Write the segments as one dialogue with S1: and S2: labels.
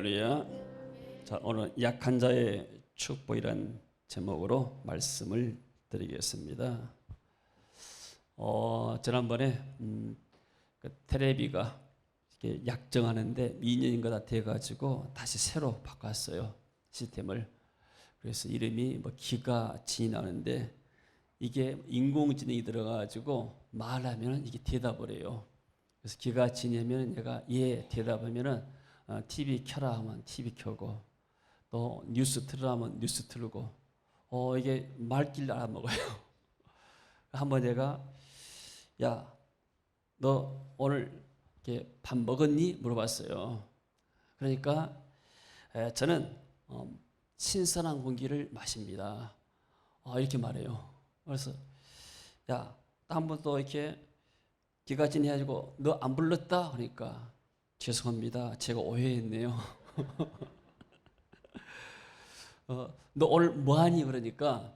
S1: 할렐루야. 자, 오늘 약한 자의 축복이란 제목으로 말씀을 드리겠습니다. 지난번에 텔레비가 이렇게 약정하는데 2년인가 다 돼가지고 다시 새로 바꿨어요, 시스템을. 그래서 이름이 뭐 기가 진이 나오는데 이게 인공지능이 들어가가지고 말하면 이게 대답을 해요. 그래서 기가 진이면 내가 예 대답하면은 TV 켜라 하면 TV 켜고, 또 뉴스 틀으라 하면 뉴스 틀고, 이게 말귀를 알아먹어요. 한번 내가 야, 너 오늘 이렇게 밥 먹었니? 물어봤어요. 그러니까 저는 신선한 공기를 마십니다. 이렇게 말해요. 그래서 야, 한 번 또 이렇게 기가 진해가지고 너 안 불렀다? 그러니까 죄송합니다, 제가 오해했네요. 너 오늘 뭐하니? 그러니까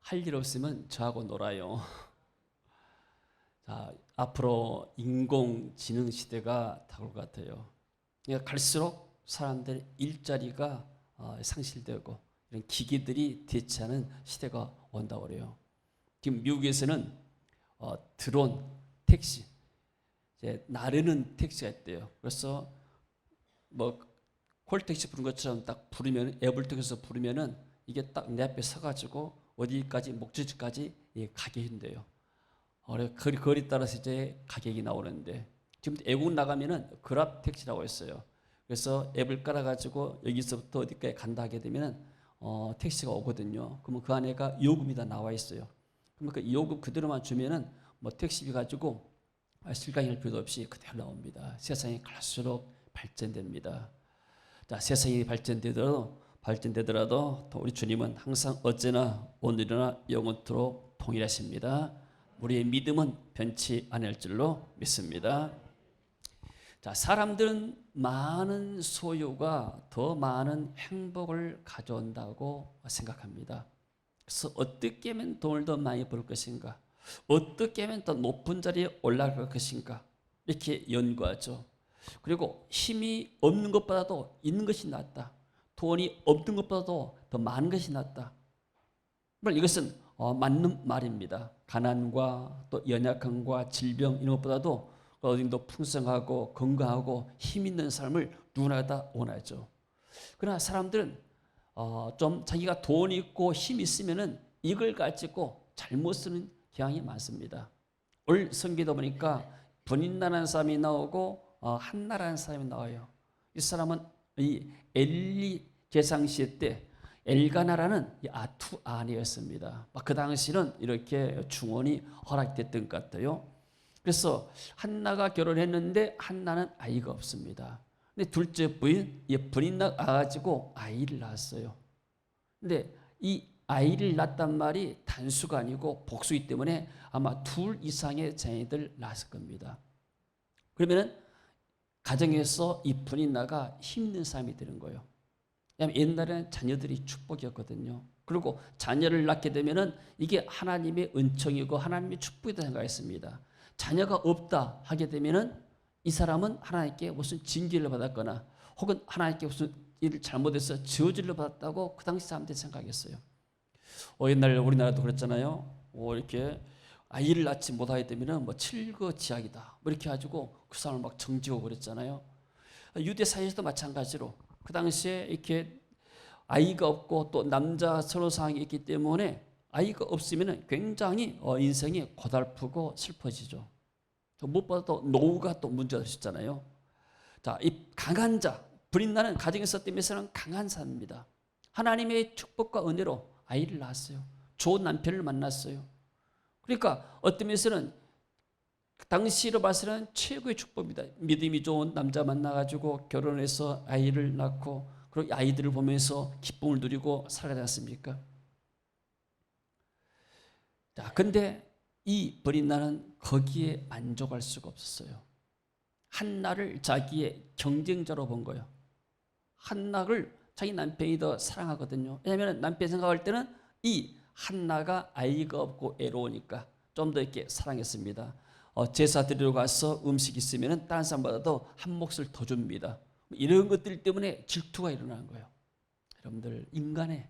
S1: 할 일 없으면 저하고 놀아요. 자, 앞으로 인공지능 시대가 다가올 것 같아요. 그러니까 갈수록 사람들 일자리가 상실되고 이런 기계들이 대체하는 시대가 온다고 그래요. 지금 미국에서는 드론 택시, 나르는 택시가 있대요. 그래서 뭐 콜택시 부른 것처럼 딱 부르면, 앱을 통해서 부르면은 이게 딱 내 앞에 서가지고 어디까지, 목적지까지 가게 한대요. 거리 따라서 이제 가격이 나오는데, 지금 애국 나가면은 그랍 택시라고 했어요. 그래서 앱을 깔아가지고 여기서부터 어디까지 간다 하게 되면은 택시가 오거든요. 그러면 그 안에가 요금이 다 나와 있어요. 그러면 그 요금 그대로만 주면은 뭐 택시비 가지고 실강할 필요도 없이 그대로 나옵니다. 세상이 갈수록 발전됩니다. 자, 세상이 발전되더라도 또 우리 주님은 항상 어제나 오늘이나 영원토록 동일하십니다. 우리의 믿음은 변치 않을 줄로 믿습니다. 자, 사람들은 많은 소유가 더 많은 행복을 가져온다고 생각합니다. 그래서 어떻게 하면 돈을 더 많이 벌 것인가, 어떻게 하면 더 높은 자리에 올라갈 것인가, 이렇게 연구하죠. 그리고 힘이 없는 것보다도 있는 것이 낫다, 돈이 없는 것보다도 더 많은 것이 낫다. 물론 이것은 맞는 말입니다. 가난과 또 연약함과 질병 이런 것보다도 더 풍성하고 건강하고 힘 있는 삶을 누구나 다 원하죠. 그러나 사람들은 좀 자기가 돈이 있고 힘이 있으면은 이걸 가지고 잘못 쓰는 경향이 많습니다. 오늘 성경에 보니까 분인나라는 사람이 나오고 한나라는 사람이 나와요. 이 사람은 이 엘리 제상시대 때 엘가나라는 아투 아내였습니다. 그 당시는 이렇게 중원이 허락됐던 것 같아요. 그래서 한나가 결혼했는데 한나는 아이가 없습니다. 근데 둘째 부인, 분인나 가지고 아이를 낳았어요. 근데 이 아이를 낳았단 말이 단수가 아니고 복수이기 때문에 아마 둘 이상의 자녀들 낳았을 겁니다. 그러면은 가정에서 이 분인나가 힘든 사람이 되는 거예요. 왜냐하면 옛날에는 자녀들이 축복이었거든요. 그리고 자녀를 낳게 되면은 이게 하나님의 은총이고 하나님의 축복이다 생각했습니다. 자녀가 없다 하게 되면은 이 사람은 하나님께 무슨 징계를 받았거나 혹은 하나님께 무슨 일을 잘못해서 저주를 받았다고 그 당시 사람들이 생각했어요. 옛날 우리나라도 그랬잖아요. 이렇게 아이를 낳지 못하게 되면은 뭐 칠거지약이다, 뭐 이렇게 가지고 그 사람을 막 정지하고 그랬잖아요. 유대 사회에서도 마찬가지로 그 당시에 이렇게 아이가 없고 또 남자 선호 사항이 있기 때문에 아이가 없으면 굉장히 인생이 고달프고 슬퍼지죠. 무엇보다도 노후가 또 문제가 되셨잖아요. 자, 이 강한 자, 분인나는 가정에서 때문에서는 강한 사람입니다. 하나님의 축복과 은혜로 아이를 낳았어요. 좋은 남편을 만났어요. 그러니까 어떤 면에서는 당시로 봐서는 최고의 축복입니다. 믿음이 좋은 남자 만나가지고 결혼해서 아이를 낳고 그리고 아이들을 보면서 기쁨을 누리고 살아가지 않습니까? 자, 근데 이 분인나는 거기에 만족할 수가 없었어요. 한나를 자기의 경쟁자로 본 거예요. 한나를 자기 남편이 더 사랑하거든요. 왜냐하면 남편 생각할 때는 이 한나가 아이가 없고 애로우니까 좀 더 이렇게 사랑했습니다. 제사 드리러 가서 음식 있으면 다른 사람보다도 한 몫을 더 줍니다. 이런 것들 때문에 질투가 일어나는 거예요. 여러분들, 인간의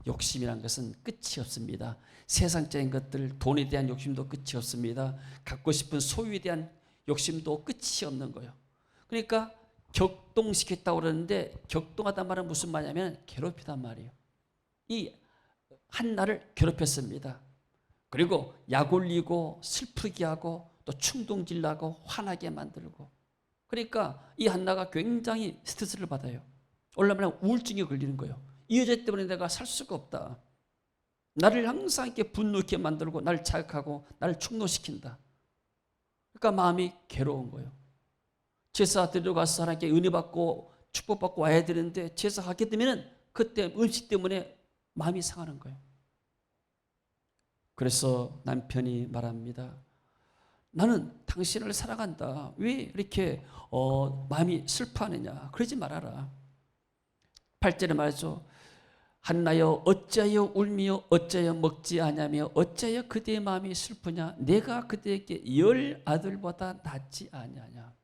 S1: 욕심이란 것은 끝이 없습니다. 세상적인 것들, 돈에 대한 욕심도 끝이 없습니다. 갖고 싶은 소유에 대한 욕심도 끝이 없는 거예요. 그러니까 격동시켰다고 그러는데, 격동하단 말은 무슨 말이냐면 괴롭히단 말이에요. 이 한나를 괴롭혔습니다. 그리고 약 올리고 슬프게 하고 또 충동질 나고 화나게 만들고, 그러니까 이 한나가 굉장히 스트레스를 받아요. 올라면 우울증에 걸리는 거예요. 이 여자 때문에 내가 살 수가 없다. 나를 항상 이렇게 분노하게 만들고 나를 자극하고 나를 충동시킨다. 그러니까 마음이 괴로운 거예요. 제사 드리러 가서 하나님께 은혜 받고 축복받고 와야 되는데, 제사 하게 되면 그때 음식 때문에 마음이 상하는 거예요. 그래서 남편이 말합니다. 나는 당신을 사랑한다. 왜 이렇게 마음이 슬퍼하느냐. 그러지 말아라. 8절에 말하죠. 한나여 어찌하여 울며 어찌하여 먹지 아니하며 어찌하여 그대의 마음이 슬프냐. 내가 그대에게 10 아들보다 낫지 아니하냐.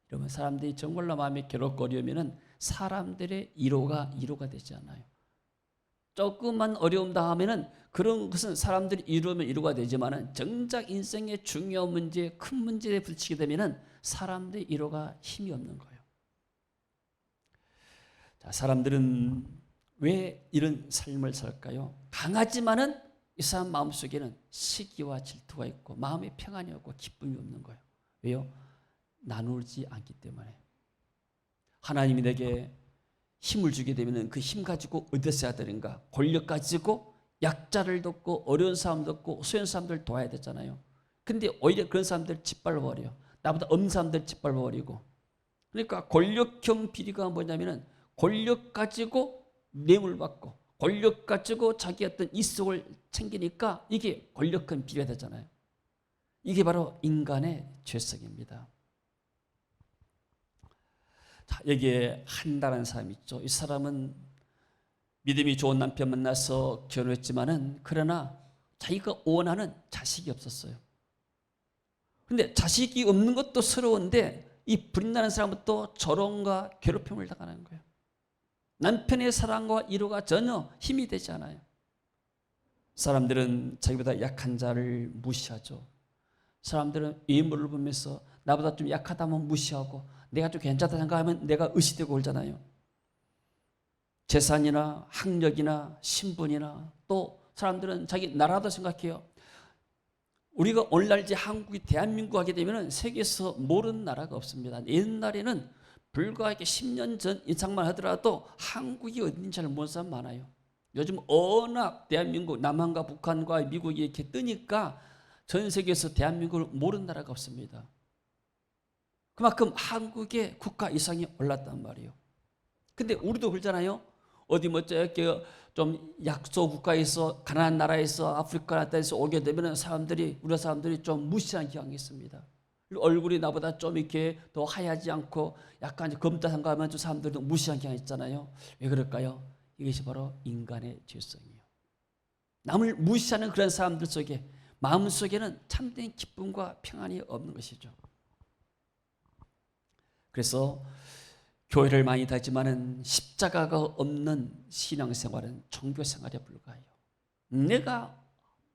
S1: 이러면 사람들이 정말로 마음이 괴롭거리면 사람들의 이로가 되지 않아요. 조금만 어려움 당하면은 그런 것은 사람들이 이루면 이루가 되지만은, 정작 인생의 중요한 문제, 큰 문제에 부딪히게 되면은 사람들의 이루가 힘이 없는 거예요. 자, 사람들은 왜 이런 삶을 살까요? 강하지만은 이 사람 마음속에는 시기와 질투가 있고 마음의 평안이 없고 기쁨이 없는 거예요. 왜요? 나누지 않기 때문에. 하나님이 내게 힘을 주게 되면 그 힘 가지고 어디서 해야 되는가? 권력 가지고 약자를 돕고 어려운 사람 돕고 소연 사람들 도와야 되잖아요. 근데 오히려 그런 사람들 짓밟아버려요. 나보다 없는 사람들 짓밟아버리고. 그러니까 권력형 비리가 뭐냐면은, 권력 가지고 뇌물 받고 권력 가지고 자기 어떤 이속을 챙기니까 이게 권력형 비리가 되잖아요. 이게 바로 인간의 죄성입니다. 자, 여기에 한다는 사람이 있죠. 이 사람은 믿음이 좋은 남편 만나서 결혼했지만은, 그러나 자기가 원하는 자식이 없었어요. 근데 자식이 없는 것도 서러운데, 이 불임나는 사람은 또 조롱과 괴롭힘을 당하는 거예요. 남편의 사랑과 이루가 전혀 힘이 되지 않아요. 사람들은 자기보다 약한 자를 무시하죠. 사람들은 외모를 보면서 나보다 좀 약하다면 무시하고, 내가 좀 괜찮다 생각하면 내가 의시되고 그러잖아요. 재산이나 학력이나 신분이나, 또 사람들은 자기 나라도 생각해요. 우리가 오늘날 이제 한국이 대한민국 하게 되면 세계에서 모르는 나라가 없습니다. 옛날에는 불과 이렇게 10년 전 이상만 하더라도 한국이 어딘지 잘 모르는 사람 많아요. 요즘 워낙 대한민국, 남한과 북한과 미국이 이렇게 뜨니까 전 세계에서 대한민국을 모르는 나라가 없습니다. 그만큼 한국의 국가 이상이 올랐단 말이에요. 근데 우리도 그러잖아요. 어디 뭐 이렇게 좀 약소 국가에서, 가난한 나라에서, 아프리카 나라에서 오게 되면 사람들이, 우리 사람들이 좀 무시하는 경향이 있습니다. 얼굴이 나보다 좀 이렇게 더 하얗지 않고 약간 검다한가 하면 좀 사람들도 무시하는 경향이 있잖아요. 왜 그럴까요? 이것이 바로 인간의 죄성이에요. 남을 무시하는 그런 사람들 속에 마음속에는 참된 기쁨과 평안이 없는 것이죠. 그래서 교회를 많이 다니지만은 십자가가 없는 신앙생활은 종교생활에 불과해요. 내가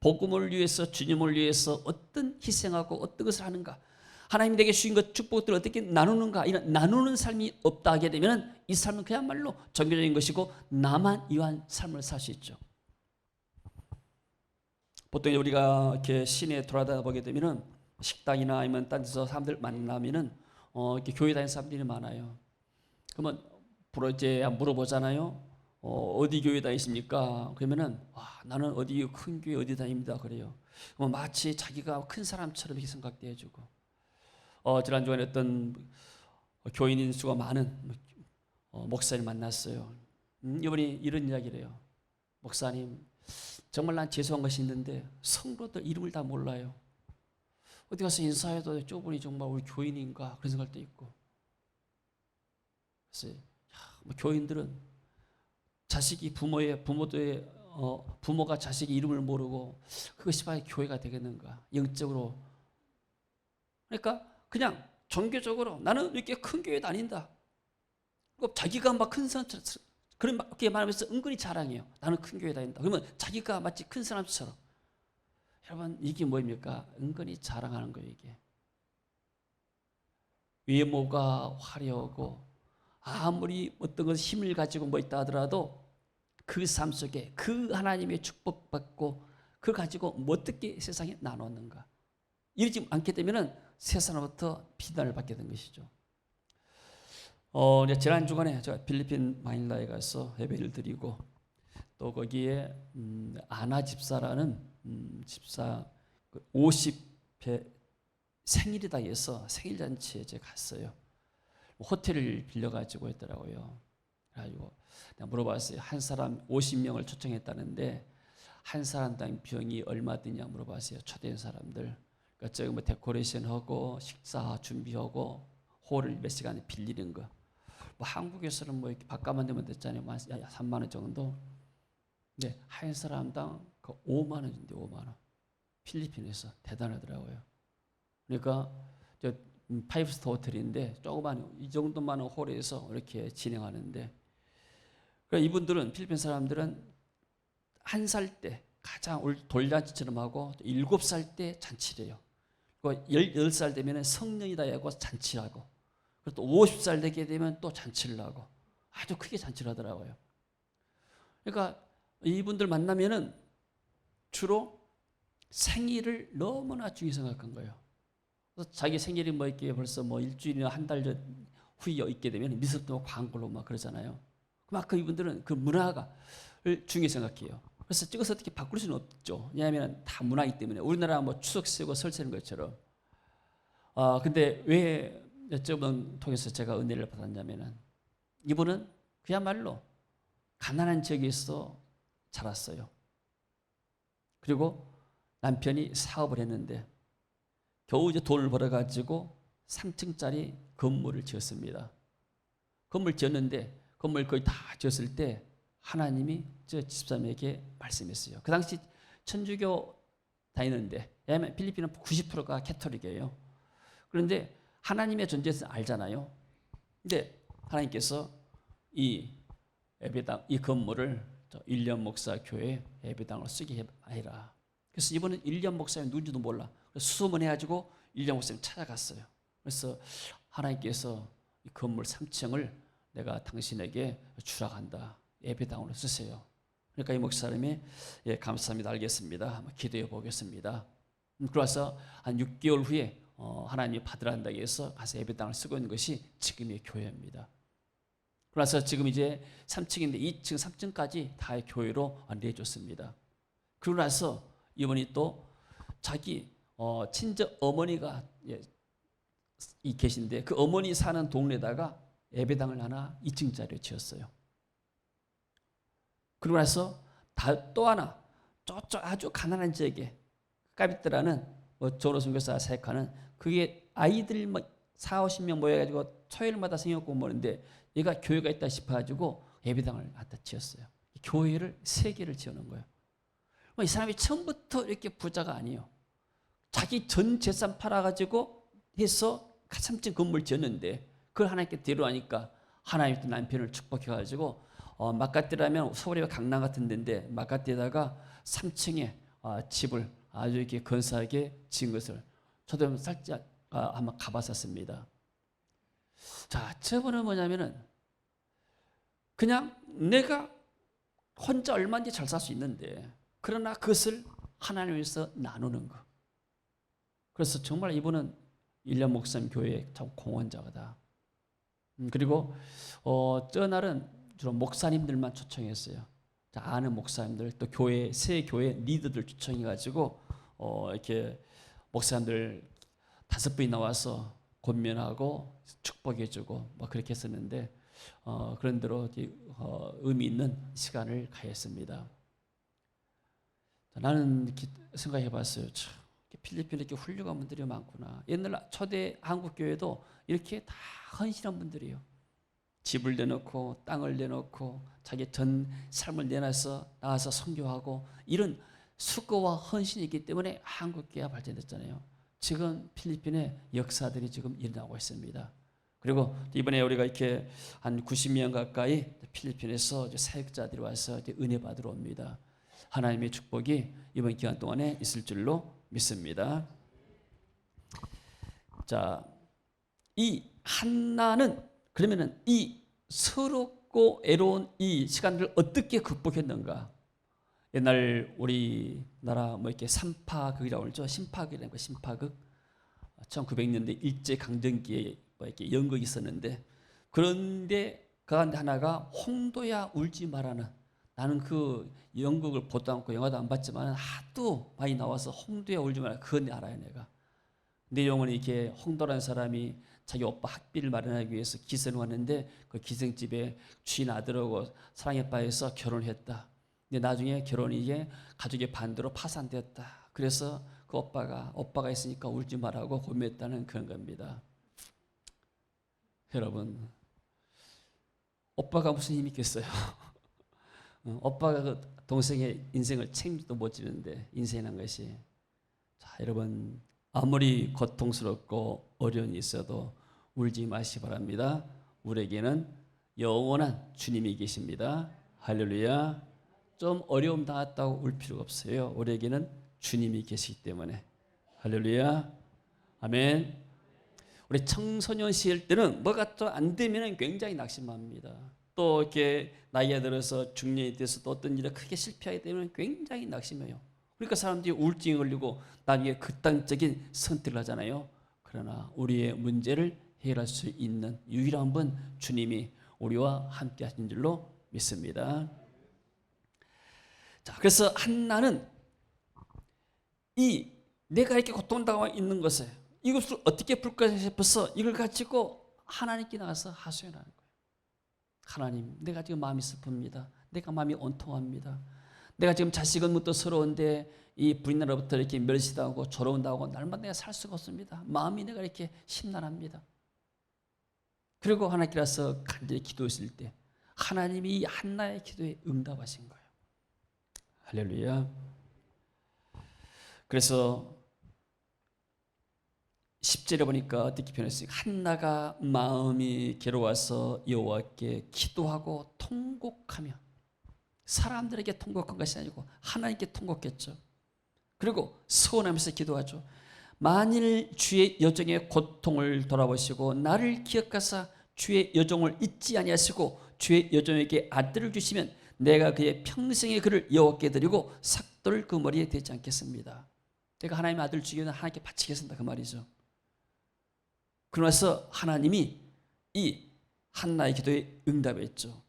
S1: 복음을 위해서, 주님을 위해서 어떤 희생하고 어떤 것을 하는가, 하나님 내게 주신 것 축복들을 어떻게 나누는가, 이런 나누는 삶이 없다 하게 되면 이 삶은 그야말로 종교적인 것이고 나만 위한 삶을 살 수 있죠. 보통 우리가 이렇게 시내에 돌아다니다 보게 되면은 식당이나 아니면 딴 데서 사람들 만나면은 이렇게 교회 다니는 사람들이 많아요. 그러면 이제 물어보잖아요. 어디 교회 다니십니까? 그러면은 나는 어디 큰 교회 어디 다닙니다. 그래요. 그러면 마치 자기가 큰 사람처럼 이렇게 생각돼 주고. 지난주에 어떤 교인인 수가 많은 목사님 만났어요. 이분이 이런 이야기를 해요. 목사님, 정말 난 죄송한 것이 있는데 성도들 이름을 다 몰라요. 어디 가서 인사해도 저분이 정말 우리 교인인가 그런 생각도 있고. 그래서 교인들은 자식이 부모가 자식이 이름을 모르고 그것이 바로 교회가 되겠는가, 영적으로. 그러니까 그냥 종교적으로 나는 이렇게 큰 교회 다닌다, 자기가 막 큰 사람처럼 그렇게 말하면서 은근히 자랑해요. 나는 큰 교회 다닌다. 그러면 자기가 마치 큰 사람처럼. 여러분 이게 뭐입니까? 은근히 자랑하는 거예요. 이게 외모가 화려하고 아무리 어떤 것 힘을 가지고 뭐 있다 하더라도 그 삶 속에 그 하나님의 축복받고 그걸 가지고 뭐 어떻게 세상에 나눴는가 이러지 않게 되면은 세상으로부터 비난을 받게 된 것이죠. 지난 주간에 제가 필리핀 마닐라에 가서 예배를 드리고 또 거기에 아나 집사라는 집사 50회 생일이다 해서 생일 잔치에 제가 갔어요. 호텔을 빌려가지고 했더라고요. 그래가지고 내가 물어봤어요. 한 사람 50명을 초청했다는데 한 사람당 비용이 얼마 드냐 물어봤어요. 초대한 사람들. 그러니까 저기 뭐 데코레이션하고 식사 준비하고 홀을 몇 시간에 빌리는 거. 뭐 한국에서는 뭐 이렇게 밥값만 내면 됐잖아요. 3만 원 정도. 근데 한 사람당 그 5만 원인데 5만 원. 필리핀에서 대단하더라고요. 그러니까 저 파이브스타 호텔인데 조그만 이 정도만 홀에서 이렇게 진행하는데 그러니까 이분들은 필리핀 사람들은 한 살 때 가장 돌잔치처럼 하고 7살 때 잔치를 해요. 그리고 10살 되면 성년이다 하고 잔치를 하고 그리고 또 50살 되게 되면 또 잔치를 하고 아주 크게 잔치를 하더라고요. 그러니까 이분들 만나면은 주로 생일을 너무나 중요히 생각한 거예요. 그래서 자기 생일이 뭐 이렇게 벌써 뭐 일주일이나 한 달 후에 있게 되면 미스터 광고로 막 그러잖아요. 막 그 이분들은 그 문화가 중요히 생각해요. 그래서 찍어서 어떻게 바꿀 수는 없죠. 왜냐하면 다 문화이기 때문에 우리나라 뭐 추석 세고 설 세는 것처럼. 근데 왜 여쭤본 통해서 제가 은혜를 받았냐면은 이분은 그야말로 가난한 지역에서 자랐어요. 그리고 남편이 사업을 했는데 겨우 이제 돈을 벌어가지고 3층짜리 건물을 지었습니다. 건물 지었는데 건물 거의 다 지었을 때 하나님이 저 집사람에게 말씀했어요. 그 당시 천주교 다니는데 왜냐하면 필리핀은 90%가 캐톨릭이에요. 그런데 하나님의 존재에서 알잖아요. 근데 하나님께서 이 예배당 이 건물을 일련 목사 교회 예배당으로 쓰게 해라. 그래서 이번엔 일련 목사님 누군지도 몰라. 수소문해가지고 일련 목사님 찾아갔어요. 그래서 하나님께서 이 건물 3층을 내가 당신에게 추락한다. 예배당으로 쓰세요. 그러니까 이 목사님이 감사합니다. 알겠습니다. 한번 기도해 보겠습니다. 그래서 한 6개월 후에 하나님이 받으란다고 해서 가서 예배당을 쓰고 있는 것이 지금의 교회입니다. 그래서 지금 이제 3층인데 2층, 3층까지 다 교회로 내줬습니다. 그러고 나서 이분이 또 자기 친정 어머니가 계신데 그 어머니 사는 동네에다가 예배당을 하나 2층짜리로 지었어요. 그러고 나서 또 하나 저쪽 아주 가난한 지역에 까비트라는 조로 선교사 사역하는 그게 아이들 40-50명 모여가지고 토요일마다 성경 공부하는데 얘가 교회가 있다 싶어가지고 예배당을 갖다 지었어요. 교회를 3개를 지어놓은 거예요. 이 사람이 처음부터 이렇게 부자가 아니에요. 자기 전 재산 팔아가지고 해서 3층 건물 지었는데 그걸 하나님께 데려가니까 하나님이 남편을 축복해가지고 마카티라면 서울의 강남 같은 데인데 마카티에다가 3층에 집을 아주 이렇게 근사하게 지은 것을 저도 살짝 한번 가봤었습니다. 자, 저번은 뭐냐면은 그냥 내가 혼자 얼마든지 잘 살 수 있는데 그러나 그것을 하나님 위해서 나누는 거. 그래서 정말 이분은 일련 목사님 교회의 참 공헌자다. 그리고 저 날은 주로 목사님들만 초청했어요. 아는 목사님들 또 교회 새 교회 리더들 초청해가지고 이렇게 목사님들 5분이 나와서 권면하고 축복해주고 뭐 그렇게 했었는데 그런 대로 의미 있는 시간을 가했습니다. 나는 이렇게 생각해봤어요. 참 필리핀에 이렇게 훌륭한 분들이 많구나. 옛날 초대 한국 교회도 이렇게 다 헌신한 분들이에요. 집을 내놓고 땅을 내놓고 자기 전 삶을 내놔서 나와서 선교하고 이런 수고와 헌신이 있기 때문에 한국 교회가 발전됐잖아요. 지금 필리핀의 역사들이 지금 일어나고 있습니다. 그리고 이번에 우리가 이렇게 한 90명 가까이 필리핀에서 사역자들이 와서 은혜 받으러 옵니다. 하나님의 축복이 이번 기간 동안에 있을 줄로 믿습니다. 자, 이 한나는 그러면은 이 서럽고 애로운 이 시간들을 어떻게 극복했는가? 옛날 우리나라 뭐 이렇게 삼파극이라고 그러죠. 심파극이라는 거, 심파극. 1900년대 일제 강점기에 뭐 이렇게 연극이 있었는데, 그런데 그 가운데 하나가 홍도야 울지 마라는, 나는 그 연극을 보도 않고 영화도 안 봤지만 하도 많이 나와서 홍도야 울지 마라, 그건 알아요 내가. 내용은 이렇게 홍도라는 사람이 자기 오빠 학비를 마련하기 위해서 기생을 왔는데 그 기생집에 주인 아들하고 사랑에 빠져서 결혼했다. 근데 나중에 결혼이 이게 가족의 반대로 파산되었다. 그래서 그 오빠가 있으니까 울지 말라고 고민했다는 그런 겁니다. 여러분, 오빠가 무슨 힘이 있겠어요? 오빠가 그 동생의 인생을 책임도 못 지는데, 인생이란 것이. 자, 여러분, 아무리 고통스럽고 어려움이 있어도 울지 마시기 바랍니다. 우리에게는 영원한 주님이 계십니다. 할렐루야. 좀 어려움 당했다고 울 필요가 없어요. 우리에게는 주님이 계시기 때문에. 할렐루야. 아멘. 우리 청소년 시절 때는 뭐가 또 안 되면 굉장히 낙심합니다. 또 이렇게 나이가 들어서 중년이 돼서 또 어떤 일에 크게 실패하게 되면 굉장히 낙심해요. 그러니까 사람들이 우울증에 걸리고 나중에 극단적인 선택을 하잖아요. 그러나 우리의 문제를 해결할 수 있는 유일한 분 주님이 우리와 함께 하신 줄로 믿습니다. 자, 그래서 한나는 이 내가 이렇게 고통당하고 있는 것에 이것을 어떻게 풀까 싶어서 이걸 가지고 하나님께 나가서 하소연하는 거예요. 하나님, 내가 지금 마음이 슬픕니다. 내가 마음이 온통합니다. 내가 지금 자식은 묻도 서러운데 이 부인나라부터 이렇게 멸시당하고 조롱당하고 날마다 내가 살 수가 없습니다. 마음이 내가 이렇게 심란합니다. 그리고 하나님께 와서 간절히 기도했을 때 하나님이 한나의 기도에 응답하신 거예요. 할렐루야. 그래서 10절에 보니까 어떻게 표현했어요? 한나가 마음이 괴로워서 여호와께 기도하고 통곡하며, 사람들에게 통곡한 것이 아니고 하나님께 통곡했죠. 그리고 서원하면서 기도하죠. 만일 주의 여종의 고통을 돌아보시고 나를 기억하사 주의 여종을 잊지 아니하시고 주의 여종에게 아들을 주시면 내가 그의 평생의 그를 여호와께 드리고 삭도를 그 머리에 대지 않겠습니다. 내가 하나님의 아들을 주기 위해 하나님께 바치겠습니다, 그 말이죠. 그러면서 하나님이 이 한나의 기도에 응답했죠.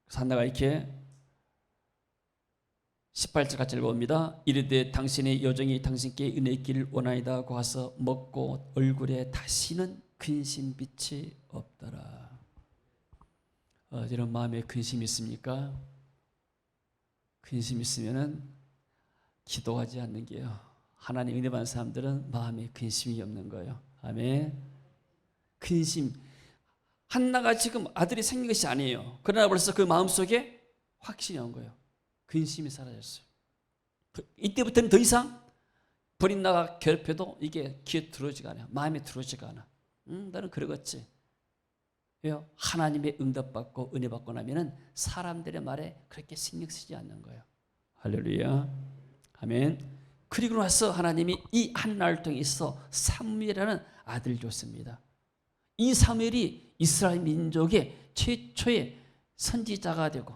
S1: 그래서 한나가 이렇게 18절 같이 읽어봅니다. 이르되 당신의 여종이 당신께 은혜 있기를 원하이다 하고 와서 먹고 얼굴에 다시는 근심빛이 없더라. 이런 마음에 근심이 있습니까? 근심 있으면은 기도하지 않는 게요. 하나님 은혜 받는 사람들은 마음에 근심이 없는 거예요. 아멘. 근심. 한나가 지금 아들이 생긴 것이 아니에요. 그러나 벌써 그 마음속에 확신이 온 거예요. 근심이 사라졌어요. 이때부터는 더 이상 버린 나가 괴롭혀도 이게 귀에 들어오지가 않아요. 마음에 들어오지가 않아. 나는 그러겠지. 왜요? 하나님의 응답받고 은혜 받고 나면은 사람들의 말에 그렇게 신경 쓰지 않는 거예요. 할렐루야. 아멘. 그리고 나서 하나님이 이 한나를 통해서 사무엘이라는 아들을 줬습니다. 이 사무엘이 이스라엘 민족의 최초의 선지자가 되고,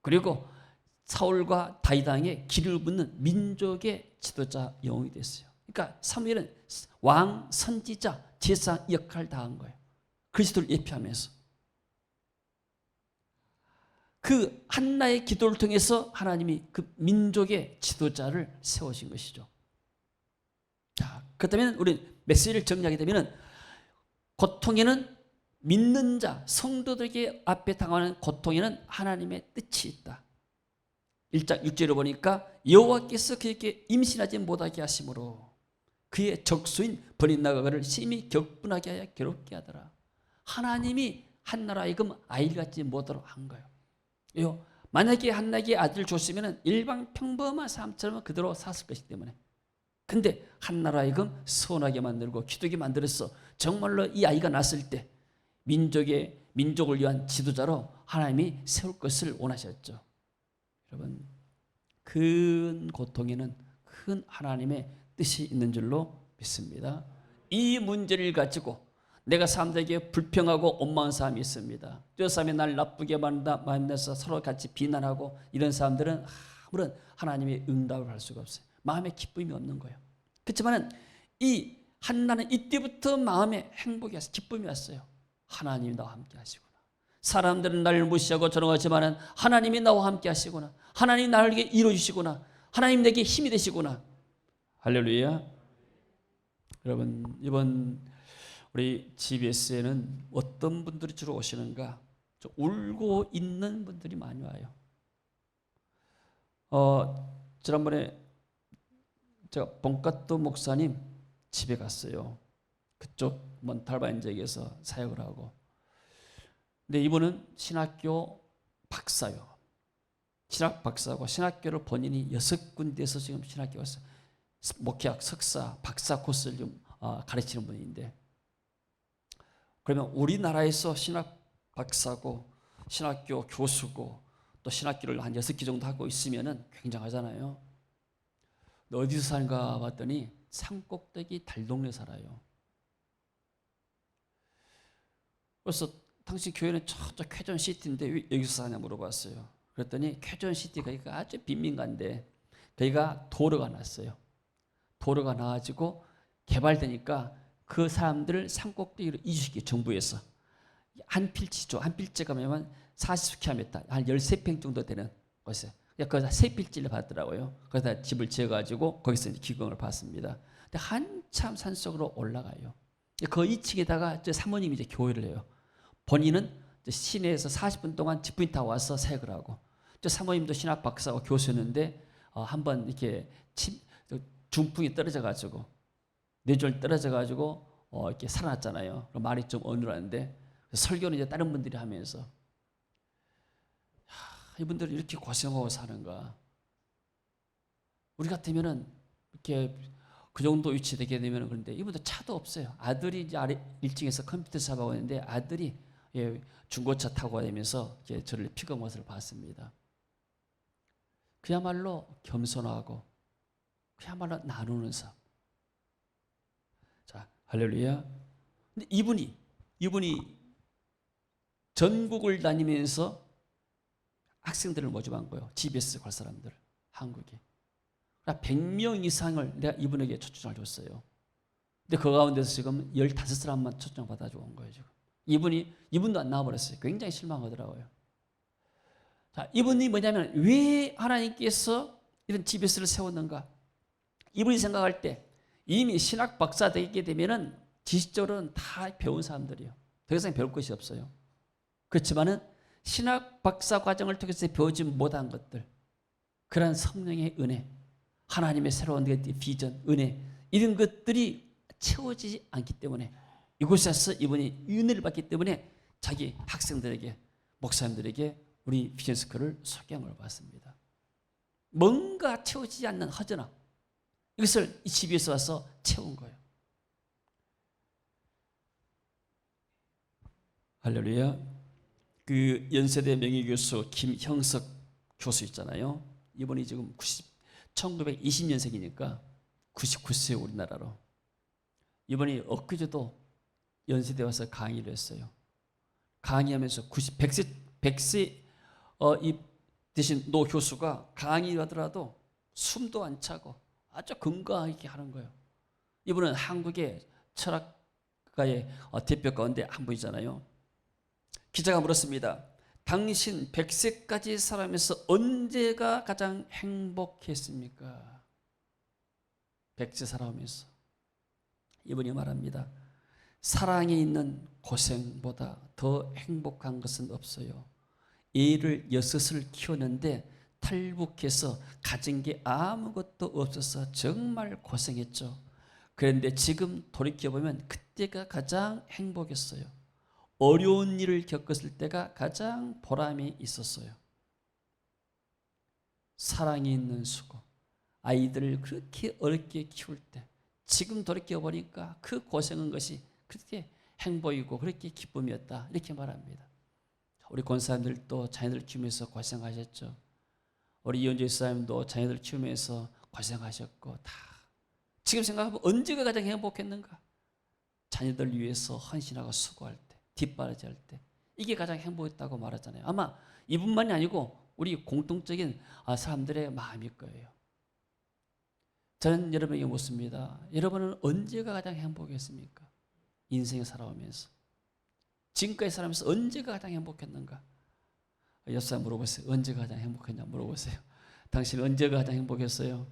S1: 그리고 사울과 다윗 왕의 길을 묻는 민족의 지도자 영웅이 됐어요. 그러니까 사무엘은 왕, 선지자, 제사 역할을 다 한 거예요. 그리스도를 예표하면서. 그 한나의 기도를 통해서 하나님이 그 민족의 지도자를 세우신 것이죠. 자, 그렇다면 우리 메시지를 정리하게 되면 고통에는 믿는 자, 성도들에게 앞에 당하는 고통에는 하나님의 뜻이 있다. 1장 6절을 보니까 여호와께서 그에게 임신하지 못하게 하심으로 그의 적수인 버린 나그를 심히 격분하게 하여 괴롭게 하더라. 하나님이 한나로 하여금 아이를 갖지 못하도록 한 거예요. 만약에 한나에게 아들을 줬으면 일반 평범한 사람처럼 그대로 샀을 것이기 때문에 근데 한나라 하여금 서운하게 만들고 기도하게 만들었어. 정말로 이 아이가 났을 때 민족을 위한 지도자로 하나님이 세울 것을 원하셨죠. 여러분, 큰 고통에는 큰 하나님의 뜻이 있는 줄로 믿습니다. 이 문제를 가지고 내가 사람들에게 불평하고 원망한 사람이 있습니다. 저 사람이 날 나쁘게 만나서 서로 같이 비난하고 이런 사람들은 아무런 하나님의 응답을 할 수가 없어요. 마음에 기쁨이 없는 거예요. 그렇지만 이 한나는 이때부터 마음에 행복이 왔어요. 기쁨이 왔어요. 하나님이 나와 함께 하시구나. 사람들은 나를 무시하고 조롱하지만 하나님이 나와 함께 하시구나. 하나님이 나에게 이루어주시구나. 하나님 내게 힘이 되시구나. 할렐루야. 여러분, 이번 우리 GBS에는 어떤 분들이 주로 오시는가? 울고 있는 분들이 많이 와요. 지난번에 제가 본가또 목사님 집에 갔어요. 그쪽 몬탈바 지역에서 사역을 하고. 근데 이분은 신학교 박사요. 신학 박사고 신학교를 본인이 6군데에서 지금 신학교 왔어요. 목회학, 석사, 박사 코스를 좀 가르치는 분인데, 그러면 우리나라에서 신학 박사고 신학교 교수고 또 신학교를 한 6개 정도 하고 있으면은 굉장하잖아요. 어디서 사는가 봤더니 산꼭대기 달동네 살아요. 그래서 당신 교회는 저쪽 쾌전시티인데 왜 여기서 사냐 물어봤어요. 그랬더니 쾌전시티가 아주 빈민가인데 거기가 도로가 났어요. 도로가 나가지고 개발되니까 그 사람들을 산꼭대기로 이주시키 정부에서 한 필지죠. 한 필지가 면 40km, 한 13평 정도 되는 곳이에요. 거기서 3필지를 받더라고요. 거기다 집을 지어가지고 거기서 이제 기공을 받습니다. 근데 한참 산속으로 올라가요. 그 2층에다가 사모님이 이제 교회를 해요. 본인은 시내에서 40분 동안 집부인 타고 와서 사역을 하고, 사모님도 신학 박사고 교수였는데 한번 이렇게 중풍이 떨어져가지고 뇌졸 떨어져가지고 이렇게 살아났잖아요. 말이 좀 어눌한데 설교는 이제 다른 분들이 하면서 이분들은 이렇게 고생하고 사는가. 우리 같으면은 이렇게 그 정도 위치 되게 되면, 그런데 이분들 차도 없어요. 아들이 이제 아래 1층에서 컴퓨터 사업하고 있는데 아들이 중고차 타고 다니면서 저를 피고 것을 봤습니다. 그야말로 겸손하고 그야말로 나누는 삶. 자, 할렐루야. 근데 이분이 전국을 다니면서 학생들을 모집한 거예요. GBS 갈 사람들, 한국에. 100명 이상을 내가 이분에게 초청을 줬어요. 근데 그 가운데서 지금 15사람만 초청 받아주고 온 거예요, 지금. 이분도 안 나와버렸어요. 굉장히 실망하더라고요. 자, 이분이 뭐냐면, 왜 하나님께서 이런 GBS를 세웠는가? 이분이 생각할 때 이미 신학 박사 되게 되면은 지식적으로는 다 배운 사람들이에요. 더 이상 배울 것이 없어요. 그렇지만은 신학 박사 과정을 통해서 배우지 못한 것들, 그런 성령의 은혜, 하나님의 새로운 비전, 은혜, 이런 것들이 채워지지 않기 때문에 이곳에서 이분이 은혜를 받기 때문에 자기 학생들에게, 목사님들에게 우리 비전스쿨을 소개한 걸 봤습니다. 뭔가 채워지지 않는 허전함, 이것을 이 집에서 와서 채운 거예요. 할렐루야. 그 연세대 명예교수 김형석 교수 있잖아요. 이분이 지금 1920년생이니까 99세 우리나라로. 이번이 엊그제도 연세대 와서 강의를 했어요. 강의하면서 100세 이 대신 노 교수가 강의를 하더라도 숨도 안 차고 아주 건강하게 하는 거예요. 이분은 한국의 철학가의 대표 가운데 한 분이잖아요. 기자가 물었습니다. 당신 100세까지 살아면서 언제가 가장 행복했습니까? 100세 살아오면서. 이분이 말합니다. 사랑에 있는 고생보다 더 행복한 것은 없어요. 애를 6을 키우는데 탈북해서 가진 게 아무것도 없어서 정말 고생했죠. 그런데 지금 돌이켜보면 그때가 가장 행복했어요. 어려운 일을 겪었을 때가 가장 보람이 있었어요. 사랑이 있는 수고, 아이들을 그렇게 어렵게 키울 때 지금 돌이켜보니까 그 고생한 것이 그렇게 행복이고 그렇게 기쁨이었다 이렇게 말합니다. 우리 권사님들도 자녀들 키우면서 고생하셨죠. 우리 이현주 집사님도 자녀들 키우면서 고생하셨고 다 지금 생각하면 언제가 가장 행복했는가? 자녀들 위해서 헌신하고 수고할 때, 뒷바라지 할 때 이게 가장 행복했다고 말하잖아요. 아마 이분만이 아니고 우리 공통적인 사람들의 마음일 거예요. 저는 여러분에게 묻습니다. 여러분은 언제가 가장 행복했습니까? 인생을 살아오면서 지금까지 살아오면서 언제가 가장 행복했는가? 여사 물어보세요. 언제가 가장 행복했냐 물어보세요. 당신 언제가 가장 행복했어요?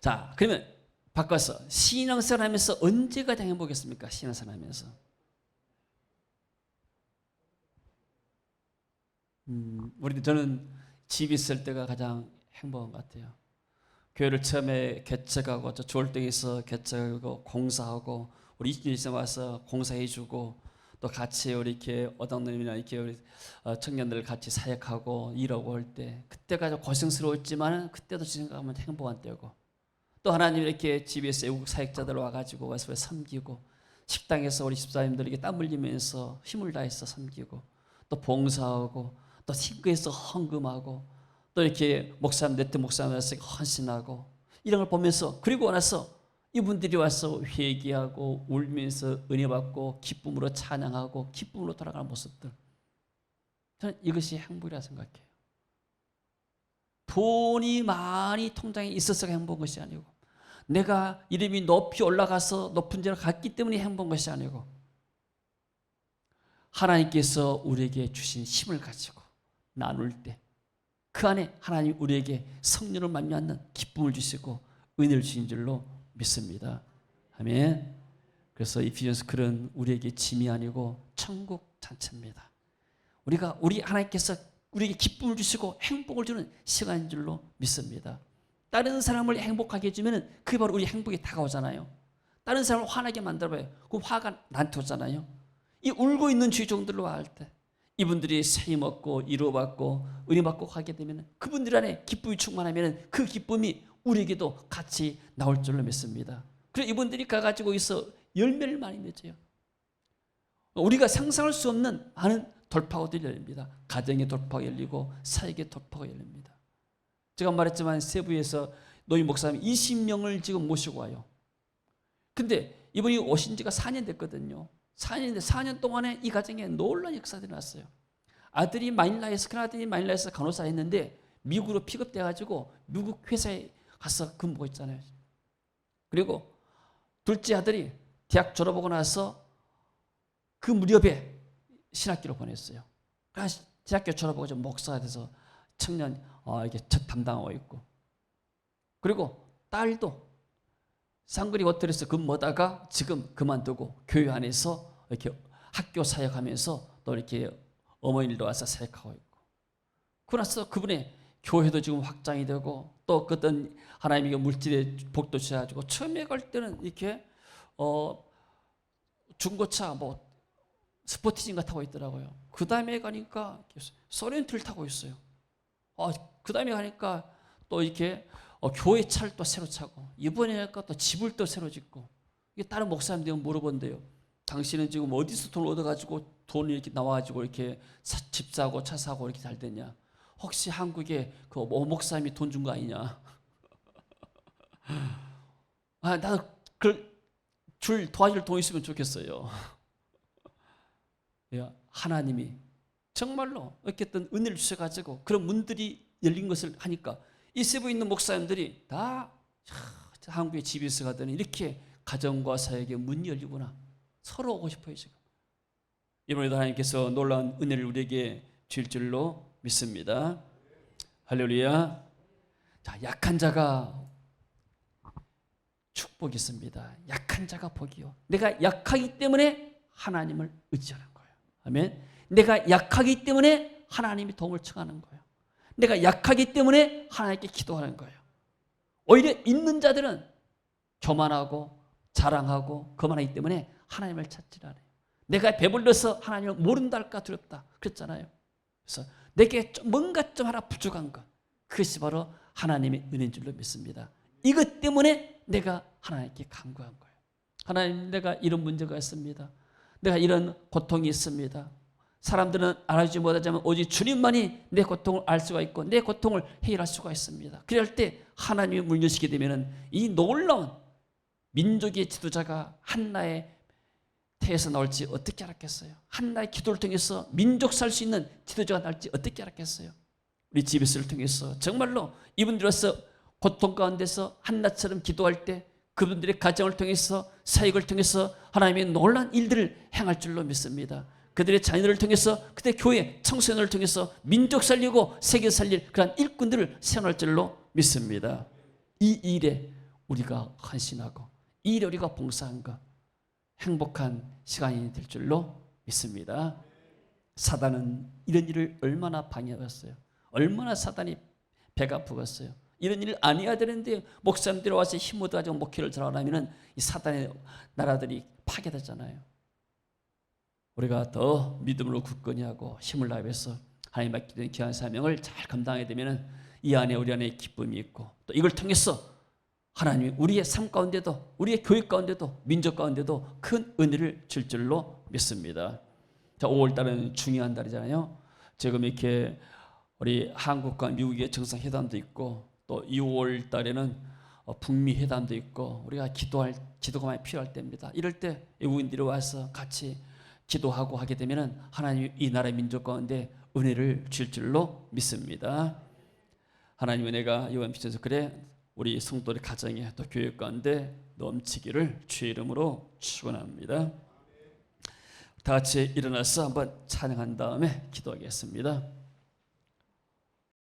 S1: 자, 그러면 바꿔서 신앙생활 하면서 언제가 가장 행복했습니까? 신앙생활 하면서. 저는 집에 있을 때가 가장 행복한 것 같아요. 교회를 처음에 개척하고 저 조월동에서 개척하고 공사하고 우리 이진일에 와서 공사해주고 또 같이 우리 이렇게 어당님이나 이렇게 우리 청년들 같이 사역하고 일하고 할 때 그때가 고생스러웠지만 그때도 생각하면 행복한 때고 또 하나님 이렇게 집에서 외국 사역자들 와가지고 와서 섬기고 식당에서 우리 집사님들에게 땀 흘리면서 힘을 다해서 섬기고 또 봉사하고 또 신교에서 헌금하고 또 이렇게 목사님 네트 목사님에서 헌신하고 이런 걸 보면서 그리고 나서 이분들이 와서 회개하고 울면서 은혜 받고 기쁨으로 찬양하고 기쁨으로 돌아가는 모습들 저는 이것이 행복이라 생각해요. 돈이 많이 통장에 있어서가 행복한 것이 아니고 내가 이름이 높이 올라가서 높은 데로 갔기 때문에 행복한 것이 아니고 하나님께서 우리에게 주신 힘을 가지고 나눌 때 그 안에 하나님 우리에게 성령을 만나는 기쁨을 주시고 은혜를 주신 줄로 믿습니다. 아멘. 그래서 이피전스 글은 우리에게 짐이 아니고 천국 잔치입니다. 우리 하나님께서 우리에게 기쁨을 주시고 행복을 주는 시간인 줄로 믿습니다. 다른 사람을 행복하게 해주면 그게 바로 우리 행복이 다가오잖아요. 다른 사람을 화나게 만들어봐요. 그럼 화가 나한테 오잖아요. 이 울고 있는 주의 종들로 할 때 이분들이 세임 얻고 이루어받고 은혜 받고 하게 되면 그분들 안에 기쁨이 충만하면 그 기쁨이 우리에게도 같이 나올 줄로 믿습니다. 그래서 이분들이 가가지고 있어 열매를 많이 맺어요. 우리가 상상할 수 없는 많은 돌파구들이 열립니다. 가정의 돌파가 열리고 사역의 돌파가 열립니다. 제가 말했지만 세부에서 노인 목사님 20명을 지금 모시고 와요. 근데 이분이 오신 지가 4년 됐거든요. 4년 동안에 이 가정에 놀라운 역사들이 났어요. 아들이 마닐라에서 큰아들이 마닐라에서 간호사 했는데 미국으로 픽업돼가지고 미국 회사에 가서 근무하고 있잖아요. 그리고 둘째 아들이 대학 졸업하고 나서 그 무렵에 신학교로 보냈어요. 그래서 대학교 졸업하고 좀 목사가 돼서 청년 이게 담당하고 있고 그리고 딸도 상그리 호텔에서 근무하다가 지금 그만두고 교회 안에서 이렇게 학교 사역하면서 또 이렇게 어머니들도 와서 사역하고 있고 그러나서 그분의 교회도 지금 확장이 되고 또 어떤 하나님이 물질의 복도 주셔가지고 처음에 갈 때는 이렇게 중고차 뭐 스포티지인가 타고 있더라고요. 그 다음에 가니까 소렌트를 타고 있어요. 그 다음에 가니까 또 이렇게 교회 차를 또 새로 차고 이번에 가니까 또 집을 또 새로 짓고 이게 다른 목사님들이 물어본대요. 당신은 지금 어디서 돈을 얻어가지고 돈이 이렇게 나와가지고 이렇게 집 사고 차 사고 이렇게 잘 됐냐? 혹시 한국에 그 목사님이 돈 준 거 아니냐? 나도 도와줄 돈 있으면 좋겠어요. 하나님이 정말로 어쨌든 은혜를 주셔가지고 그런 문들이 열린 것을 하니까 이 세부에 있는 목사님들이 다 한국에 집에 있어 가더니 이렇게 가정과 사역에 문이 열리구나. 서로 오고 싶어요 지금. 이번에도 하나님께서 놀라운 은혜를 우리에게 주실 줄로 믿습니다. 할렐루야. 자, 약한 자가 축복이 있습니다. 약한 자가 복이요. 내가 약하기 때문에 하나님을 의지하는 거예요. 아멘. 내가 약하기 때문에 하나님이 도움을 청하는 거예요. 내가 약하기 때문에 하나님께 기도하는 거예요. 오히려 있는 자들은 교만하고 자랑하고 거만하기 때문에 하나님을 찾지 않아요. 내가 배불러서 하나님을 모른다 할까 두렵다 그랬잖아요. 그래서 내게 뭔가 좀 하나 부족한 것, 그것이 바로 하나님의 은혜인 줄로 믿습니다. 이것 때문에 내가 하나님께 간구한 거예요. 하나님, 내가 이런 문제가 있습니다. 내가 이런 고통이 있습니다. 사람들은 알아주지 못하지만 오직 주님만이 내 고통을 알 수가 있고 내 고통을 해결할 수가 있습니다. 그럴 때 하나님이 물려시게 되면 이 놀라운 민족의 지도자가 한나의 태에서 나올지 어떻게 알았겠어요? 한나의 기도를 통해서 민족 살 수 있는 지도자가 나올지 어떻게 알았겠어요? 우리 지베스를 통해서 정말로 이분들로서 고통 가운데서 한나처럼 기도할 때 그분들의 가정을 통해서 사역을 통해서 하나님의 놀라운 일들을 행할 줄로 믿습니다. 그들의 자녀들을 통해서 그들의 교회 청소년을 통해서 민족 살리고 세계 살릴 그런 일꾼들을 세워날 줄로 믿습니다. 이 일에 우리가 헌신하고 이 일에 우리가 봉사한 것 행복한 시간이 될 줄로 믿습니다. 사단은 이런 일을 얼마나 방해했어요. 얼마나 사단이 배가 부었어요. 이런 일을 안 해야 되는데 목사님들이 와서 힘 얻어가지고 목회를 잘하면 이 사단의 나라들이 파괴되잖아요. 우리가 더 믿음으로 굳건히 하고 힘을 다해서 하나님 맡기는 귀한 사명을 잘 감당하게 되면 이 안에 우리 안에 기쁨이 있고 또 이걸 통해서 하나님이 우리의 삶 가운데도 우리의 교육 가운데도 민족 가운데도 큰 은혜를 줄 줄로 믿습니다. 자, 5월달은 중요한 달이잖아요. 지금 이렇게 우리 한국과 미국의 정상회담도 있고 또 6월달에는 북미 회담도 있고 우리가 기도가 많이 필요할 때입니다. 이럴 때 외국인들이 와서 같이 기도하고 하게 되면 하나님이 이 나라 민족 가운데 은혜를 줄 줄로 믿습니다. 하나님 은혜가 이번 비춰서 그래 우리 성도의 가정에 또 교육 가운데 넘치기를 주의 이름으로 축원합니다. 다 같이 일어나서 한번 찬양한 다음에 기도하겠습니다.